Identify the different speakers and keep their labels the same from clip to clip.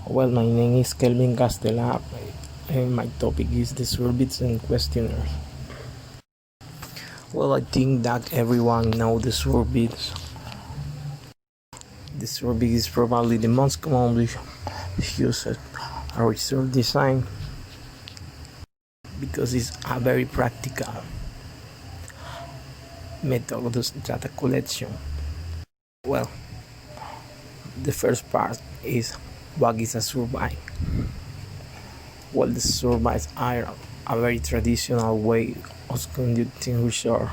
Speaker 1: Well, my name is Kelvin Castela, and my topic is the surveys and questionnaires. Well, I think that everyone knows the surveys. The survey is probably the most commonly used research design because it's a very practical method of data collection. Well, the first part is what is a survey? Well, the surveys are a very traditional way of conducting research.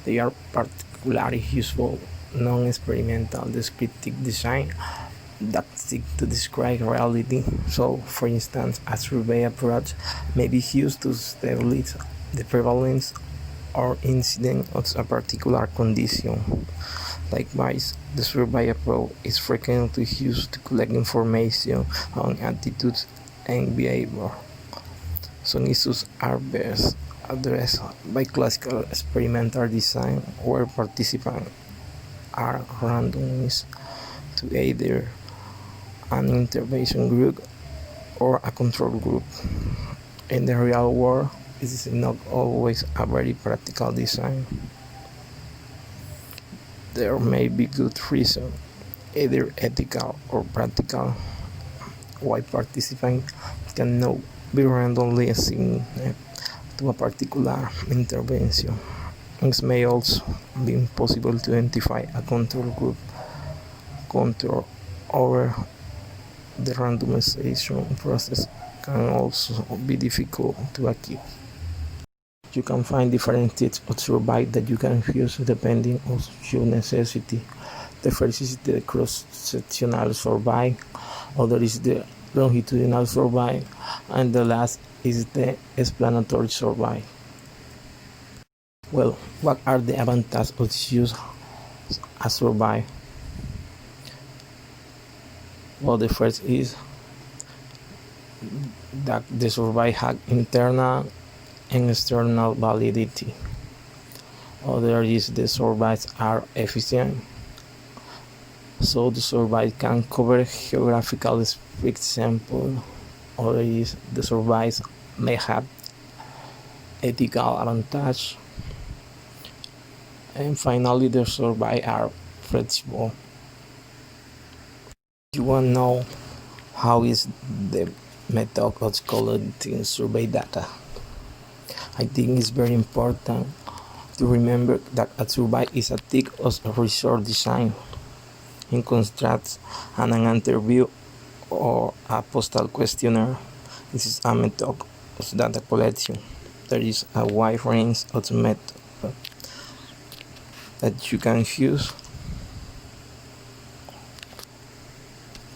Speaker 1: They are particularly useful non-experimental descriptive design that seek to describe reality. So, for instance, a survey approach may be used to establish the prevalence or incidence of a particular condition. Likewise, the survey approach is frequently used to collect information on attitudes and behavior. Some issues are best addressed by classical experimental design, where participants are randomized to either an intervention group or a control group. In the real world, this is not always a very practical design. There may be good reason, either ethical or practical, why participants cannot be randomly assigned to a particular intervention. It may also be impossible to identify a control group. Control over the randomization process can also be difficult to achieve. You can find different types of survey that you can use depending on your necessity. The first is the cross-sectional survey, other is the longitudinal survey, and the last is the explanatory survey. Well, what are the advantages of using a survey? Well, the first is that the survey has internal and external validity. Other is the surveys are efficient. So the survey can cover geographical example. Other is the surveys may have ethical advantage. And finally, the surveys are flexible. You want to know how is the method of collecting survey data? I think it's very important to remember that a survey is a type of research design. In contrast, an interview or a postal questionnaire, this is a method of data collection. There is a wide range of methods that you can use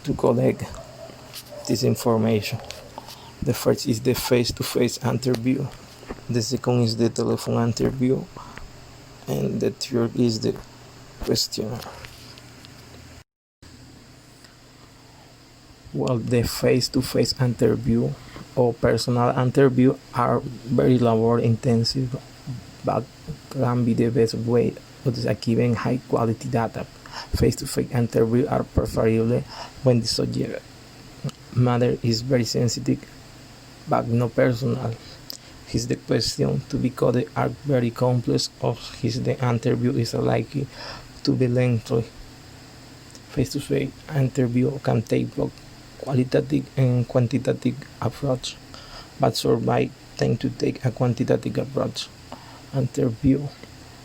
Speaker 1: to collect this information. The first is the face-to-face interview. The second is the telephone interview, and the third is the questionnaire. Well, the face-to-face interview or personal interview are very labor intensive, but can be the best way of achieving high quality data. Face-to-face interviews are preferable when the subject matter is very sensitive but not personal. His the question to be coded are very complex, or his the interview is likely to be lengthy. Face-to-face interview can take both qualitative and quantitative approach, but survey tend to take a quantitative approach. Interview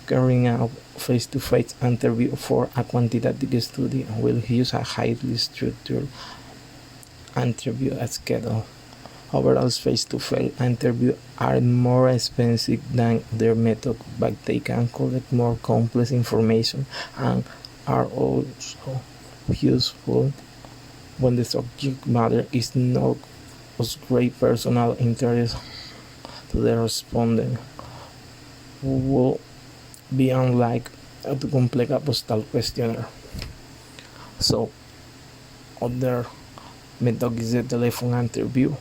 Speaker 1: carrying out face-to-face interview for a quantitative study will use a highly structured interview schedule. Overall, face-to-face interviews are more expensive than their method, but they can collect more complex information and are also useful when the subject matter is not of great personal interest to the respondent, who will be unlike to complete a postal questionnaire. So, other method is the telephone interview.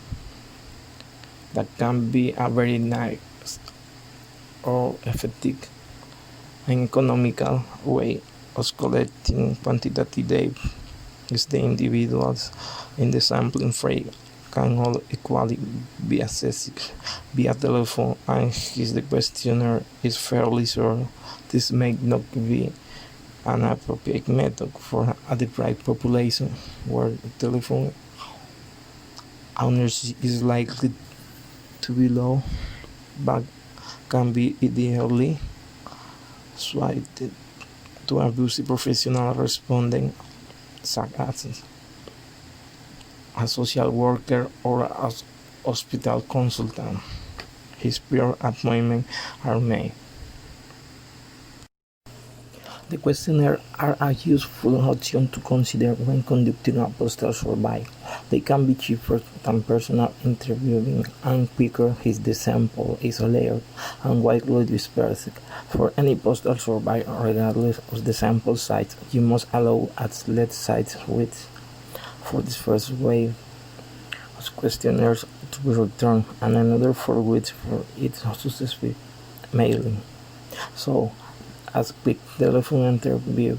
Speaker 1: That can be a very nice or effective and economical way of collecting quantitative data. is the individuals in the sampling frame can all equally be accessed via telephone, and his the questionnaire is fairly sure this may not be an appropriate method for a deprived population where telephone ownership is likely to be low but can be ideally swiped to abusive professional responding such as a social worker or a hospital consultant. His prior appointments are made. The questionnaires are a useful option to consider when conducting a postal survey. They can be cheaper than personal interviewing and quicker if the sample is layered and widely dispersed. For any postal survey, regardless of the sample size, you must allow at least size width for this first wave of questionnaires to be returned and another for which for its successful mailing. So, as quick telephone interview,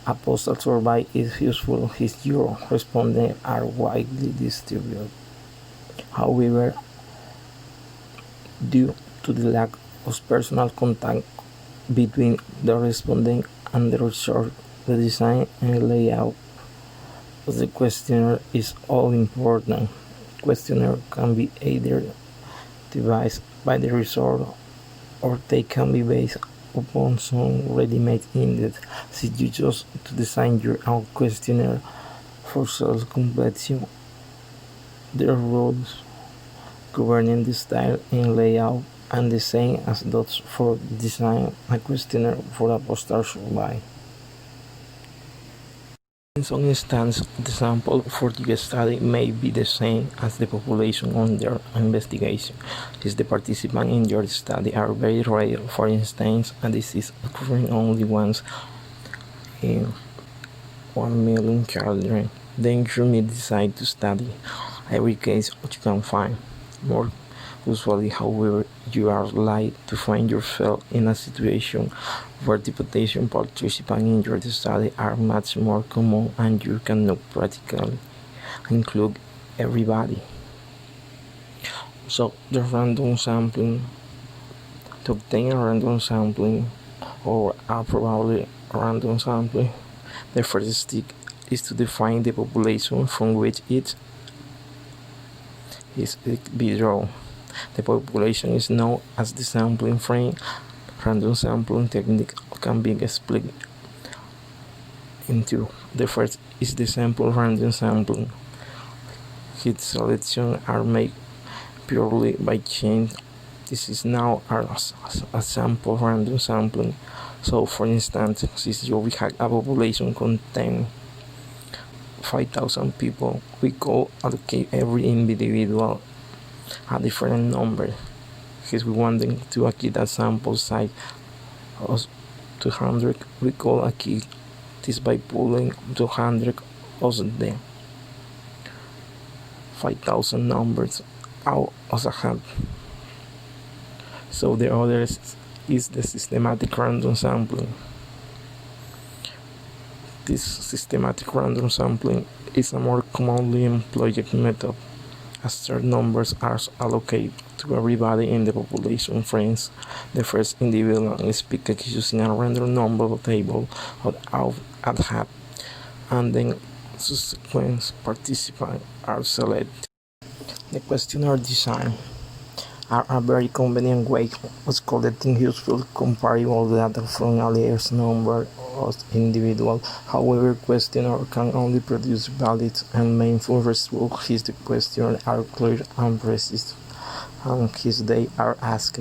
Speaker 1: a postal survey is useful if your respondents are widely distributed. However, due to the lack of personal contact between the respondent and the researcher, the design and layout of the questionnaire is all important. Questionnaire can be either devised by the researcher or they can be based upon some ready-made index. So you choose to design your own questionnaire for self-completion. There are rules governing the style and layout and the same as those for design a questionnaire for a postal survey. In some instances, the sample for the study may be the same as the population under investigation. If the participants in your study are very rare, for instance, a disease occurring only once in 1 million children, then you may decide to study every case you can find. More usually, however, you are likely to find yourself in a situation where the potential participants in your study are much more common and you cannot practically include everybody. So the random sampling, to obtain a random sampling or a probably random sampling, the first step is to define the population from which it is be drawn. The population is known as the sampling frame. Random sampling technique can be split into. The first is the sample random sampling. Hit selections are made purely by chance. This is now a sample random sampling. So, for instance, since you have a population containing 5,000 people, we could allocate every individual a different number. Because we want them to allocate a sample size of 200, we could allocate this by pulling 200 of the 5,000 numbers out of a hat. So the other is the systematic random sampling. This systematic random sampling is a more commonly employed method, as certain numbers are allocated to everybody in the population frames. The first individual is picked using a random number table out at hat, and then subsequent participants are selected. The questionnaire design are a very convenient way of collecting useful comparable data from a large number of individuals. However, questionnaires can only produce valid and meaningful results if the questions are clear and precise, and if they are asked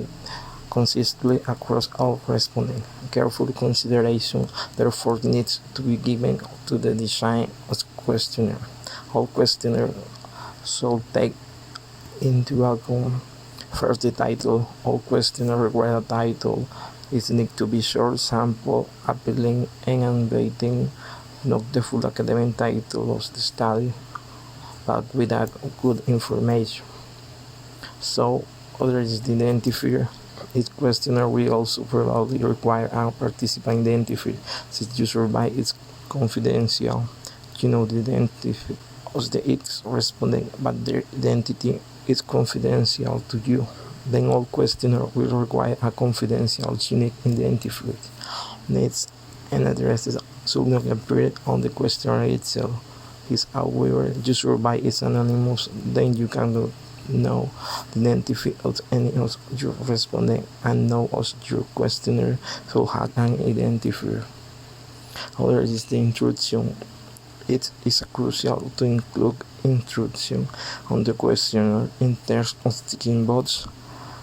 Speaker 1: consistently across all respondents. Careful consideration therefore needs to be given to the design of questionnaire. All questionnaires should take into account first the title. All questionnaires require a title. It needs to be short, sample, appealing, and inviting, not the full academic title of the study, but without good information. So, other is the identifier. Each questionnaire will also probably require a participant identifier, since your survey is confidential. you know the identity of the each respondent, but their identity is confidential to you. Then all questionnaire will require a confidential, unique identifier. Names and addresses should not appear on the questionnaire itself. Is however you survive is anonymous, then you cannot know the identity of any of your respondent and no of your questionnaire so have an identifier. Other is the introduction. It is crucial to include introduction on the questionnaire in terms of ticking box,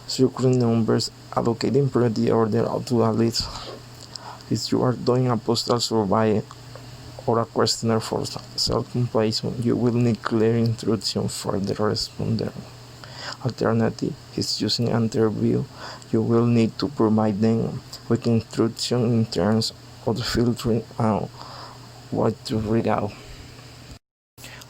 Speaker 1: circling numbers, allocating priority order to a list. If you are doing a postal survey or a questionnaire for self-completion, you will need clear instruction for the respondent. Alternative is using an interview. You will need to provide them with instruction in terms of filtering and what to read out.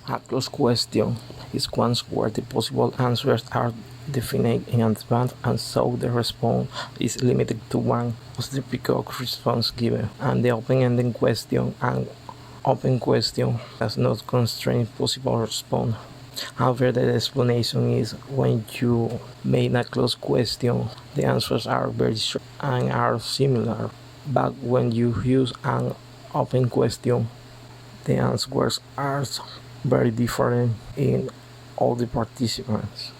Speaker 1: A closed question is one where the possible answers are defined in advance and so the response is limited to one of the precook response given. And the open-ended question and open question does not constrain possible response. However, the explanation is when you make a closed question, the answers are very short and are similar. But when you use an open question, the answers are very different in all the participants.